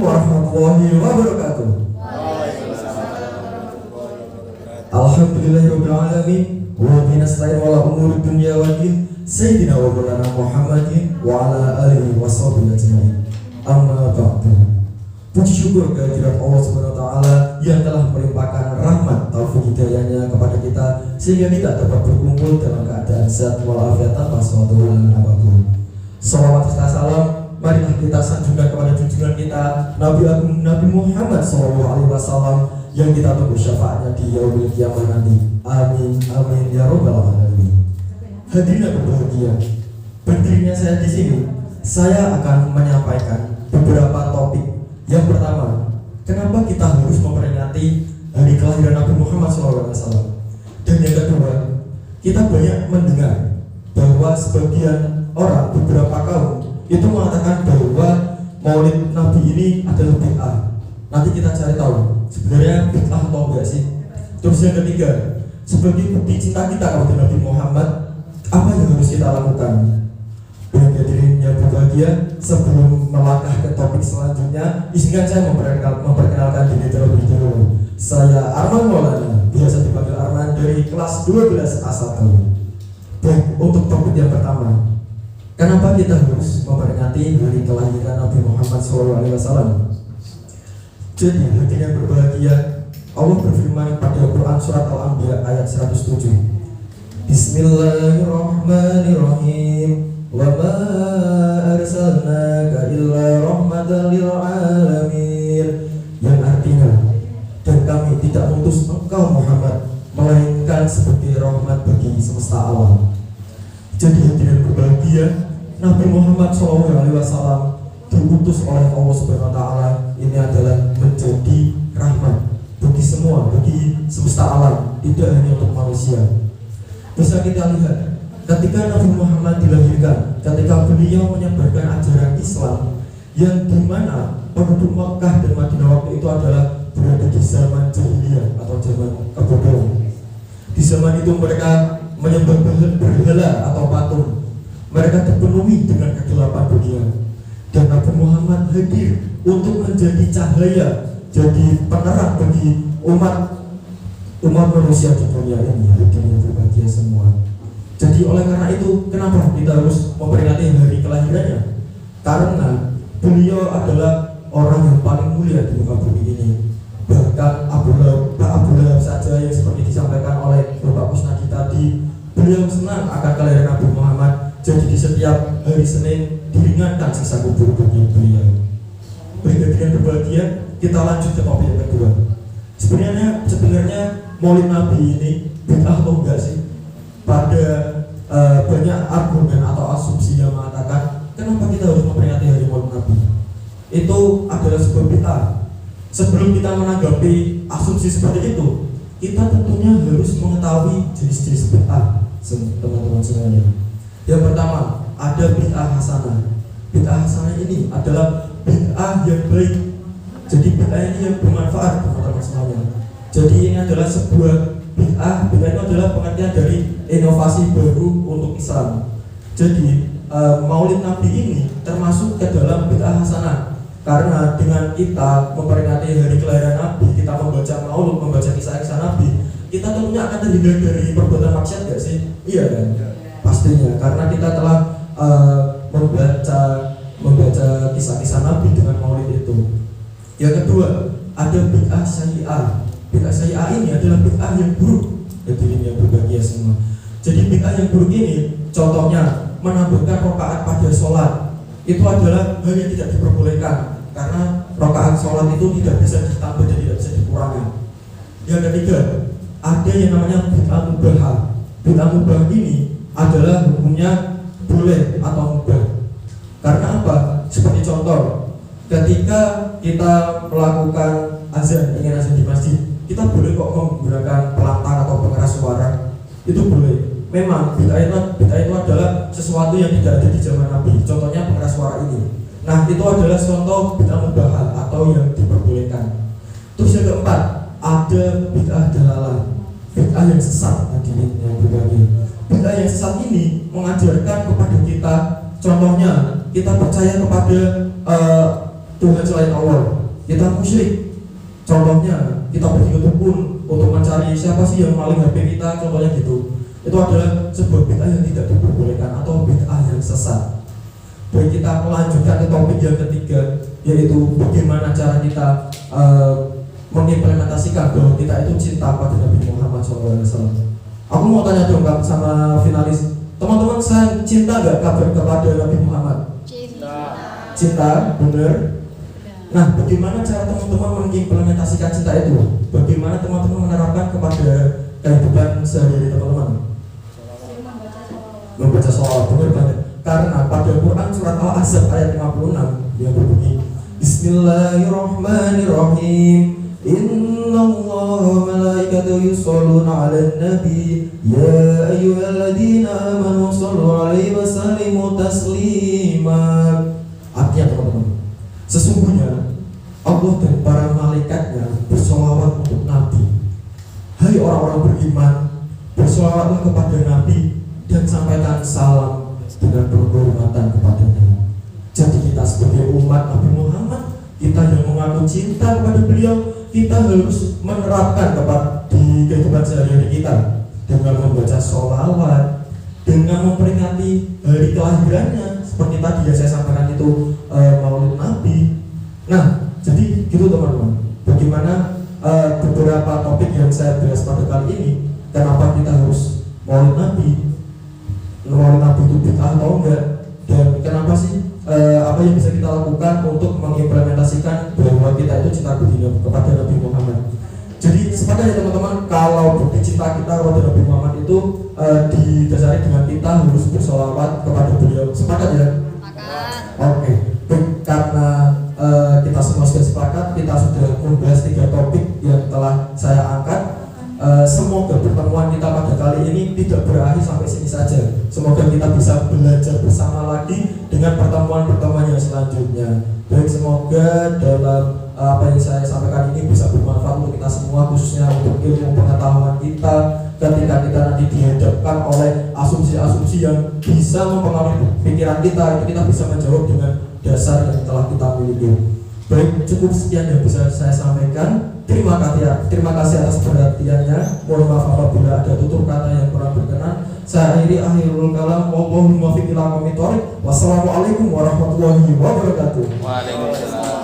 warahmatullahi wabarakatuh. Alhamdulillahirabbil alamin wa bihi nasta'in ala umuri dunya waddin sayyidina wa maulana Muhammadin wa ala alihi washabbihi ajmain. Amma ba'du. Puji syukur kehadirat Allah Subhanahu wa taala yang telah melimpahkan rahmat taufik hidayahnya kepada kita sehingga kita dapat berkumpul dalam keadaan sehat walafiat tanpa suatu halangan apapun. Salawat serta salam marilah kita sanjungkan kepada junjungan kita Nabi Agung Nabi Muhammad SAW yang kita tunggu syafaatnya di yaumil qiyamah nanti. Amin amin ya rabbal alamin. Hadirin yang berbahagia, berdirinya saya di sini, saya akan menyampaikan beberapa topik. Yang pertama, kenapa kita harus memperingati hari kelahiran Nabi Muhammad SAW? Dan yang kedua, kita banyak mendengar bahwa sebagian orang, beberapa kaum itu mengatakan bahwa Maulid Nabi ini adalah bid'ah. Nanti kita cari tahu sebenarnya bid'ah atau enggak sih. Terus yang ketiga, sebagai bukti cinta kita kepada Nabi Muhammad, apa yang harus kita lakukan? Dan hadirin yang berbahagia, sebelum melangkah ke topik selanjutnya, izinkan saya memperkenalkan diri terlebih dahulu. Saya Arman Maulana, biasa dipanggil Arman, dari kelas 12 A1. Baik, untuk topik yang pertama, kenapa kita harus memperingati hari kelahiran Nabi Muhammad SAW? Jadi hadirin yang berbahagia, Allah berfirman pada Quran surat Al-Anbiya ayat 107. Bismillahirrahmanirrahim. Wa ma arsalnaka illa rahmatan lil alamin. Yang artinya, dan kami tidak mengutus engkau Muhammad melainkan sebagai rahmat bagi semesta alam. Jadi hadirin berbahagia, Nabi Muhammad SAW diutus oleh Allah Subhanahu wa taala ini adalah menjadi rahmat bagi semua, bagi semesta alam, tidak hanya untuk manusia. Bisa kita lihat ketika Nabi Muhammad dilahirkan, ketika beliau menyebarkan ajaran Islam yang dimana penduduk Makkah dan Madinah waktu itu adalah berada di zaman jahiliyah atau zaman kebodohan. Di zaman itu mereka menyembah berhala atau patung. Mereka dipenuhi dengan kegelapan dunia. Dan Nabi Muhammad hadir untuk menjadi cahaya, jadi penerang bagi umat manusia di dunia ini. Hadirin yang berbahagia semua. Jadi oleh karena itu, kenapa kita harus memperingati hari kelahirannya? Karena beliau adalah orang yang paling mulia di muka bumi ini. Bahkan Abu Lahab saja yang seperti disampaikan oleh Bapak Kusnadi tadi, beliau senang akan kelahiran Nabi Muhammad. Jadi di setiap hari Senin diringankan siksa kubur bagi beliau. Hadirin yang berbahagia, kita lanjut ke topik yang kedua. Sebenarnya Maulid Nabi ini bid'ah atau enggak sih? Pada banyak argumen atau asumsi yang mengatakan kenapa kita harus memperingati hari Maulid Nabi, itu adalah sebuah bid'ah. Sebelum kita menanggapi asumsi seperti itu, kita tentunya harus mengetahui jenis-jenis bid'ah, teman-teman semuanya. Yang pertama, ada bid'ah hasanah. Bid'ah hasanah ini adalah bid'ah yang baik. Jadi bid'ah ini yang bermanfaat, teman-teman semuanya. Jadi ini adalah sebuah bid'ah. Bid'ah itu adalah pengertian dari inovasi baru untuk Islam. Jadi Maulid Nabi ini termasuk ke dalam bid'ah hasanah. Karena dengan kita memperingati hari kelahiran Nabi, kita membaca maulid, membaca kisah-kisah Nabi, kita tentunya akan terhindar dari perbuatan maksiat, gak sih? Iya kan? Pastinya, karena kita telah membaca kisah-kisah Nabi dengan maulid itu. Yang kedua, ada bid'ah sayyi'ah. Bid'ah sayyi'ah ini adalah bid'ah yang buruk. Hadirin yang berbahagia semua. Jadi bid'ah yang buruk ini, contohnya menambahkan rakaat pada sholat, itu adalah hal yang tidak diperbolehkan karena rakaat sholat itu tidak bisa ditambah dan tidak bisa dikurangi. Yang ketiga, ada yang namanya bid'ah mubahah. Bid'ah mubah ini adalah hukumnya boleh atau mubah. Karena apa? Seperti contoh, ketika kita melakukan azan, ingin azan di masjid, kita boleh kok menggunakan pelantang atau pengeras suara, itu boleh. Memang bid'ah itu adalah sesuatu yang tidak ada di zaman Nabi. Contohnya pengeras suara ini. Nah, itu adalah contoh bid'ah mubah atau yang diperbolehkan. Terus yang keempat, ada bid'ah dalalah, bid'ah yang sesat. Hadirin yang berbahagia, bid'ah yang sesat ini mengajarkan kepada kita, contohnya kita percaya kepada Tuhan selain Allah, kita musyrik. Contohnya kita pergi ke dukun untuk mencari siapa sih yang maling HP kita, contohnya gitu. Itu adalah sebuah bid'ah yang tidak diperbolehkan atau bid'ah yang sesat. Baik, kita melanjutkan ke topik yang ketiga, yaitu bagaimana cara kita mengimplementasikan bahwa kita itu cinta pada Nabi Muhammad SAW. Aku mau tanya dong sama finalis, teman-teman, saya cinta gak kepada Nabi Muhammad? Cinta, bener. Nah, bagaimana cara teman-teman mengimplementasikan cinta itu? Bagaimana teman-teman menerapkan kepada kehidupan sehari-hari teman-teman? Membaca sholawat, bener banget. Karena pada Quran surat Al-Ahzab ayat 56 yang berbunyi, Bismillahirrahmanirrahim. Innallaha wa malaikatahu yusholluna 'alan nabi ya ayyuhalladzina amanu shallu 'alaihi wa sallimu taslima. Artinya teman-teman, sesungguhnya Allah dan para malaikatnya bersolawat untuk Nabi. Hai orang-orang beriman, bersolawatlah kepada Nabi dan sampaikan salam dengan penghormatan kepadanya. Jadi kita sebagai umat Nabi Muhammad, kita yang mengaku cinta kepada beliau, kita harus menerapkan di kehidupan sehari-hari kita dengan membaca sholawat, dengan memperingati hari kelahirannya, seperti tadi yang saya sampaikan itu Maulid Nabi. Nah, jadi gitu teman-teman. Bagaimana beberapa topik yang saya bahas pada kali ini, kenapa kita harus Maulid Nabi? Maulid Nabi itu bid'ah atau enggak? Dan kenapa sih apa yang bisa kita lakukan untuk mengimplementasikan bahwa kita itu cinta kepada Nabi Muhammad? Jadi sepakat ya teman-teman, kalau bukti cinta kita kepada Nabi Muhammad itu didasari dengan kita harus bersolawat kepada beliau. Sepakat ya? Oke. Karena kita semua sudah sepakat, kita sudah membahas 3 topik yang telah saya angkat. Semoga pertemuan kita pada kali ini tidak berakhir sampai sini saja. Semoga kita bisa belajar bersama lagi dengan pertemuan-pertemuan yang selanjutnya. Baik, semoga dalam apa yang saya sampaikan ini bisa bermanfaat untuk kita semua, khususnya untuk ilmu pengetahuan kita ketika kita nanti dihadapkan oleh asumsi-asumsi yang bisa mempengaruhi pikiran kita. Itu kita bisa menjawab dengan dasar yang telah kita miliki. Baik, cukup sekian yang bisa saya sampaikan. Terima kasih atas perhatiannya. Mohon maaf apabila ada tutur kata yang kurang berkenan. Saya akhiri akhirul kalam. Wassalamualaikum warahmatullahi wabarakatuh. Waalaikumsalam.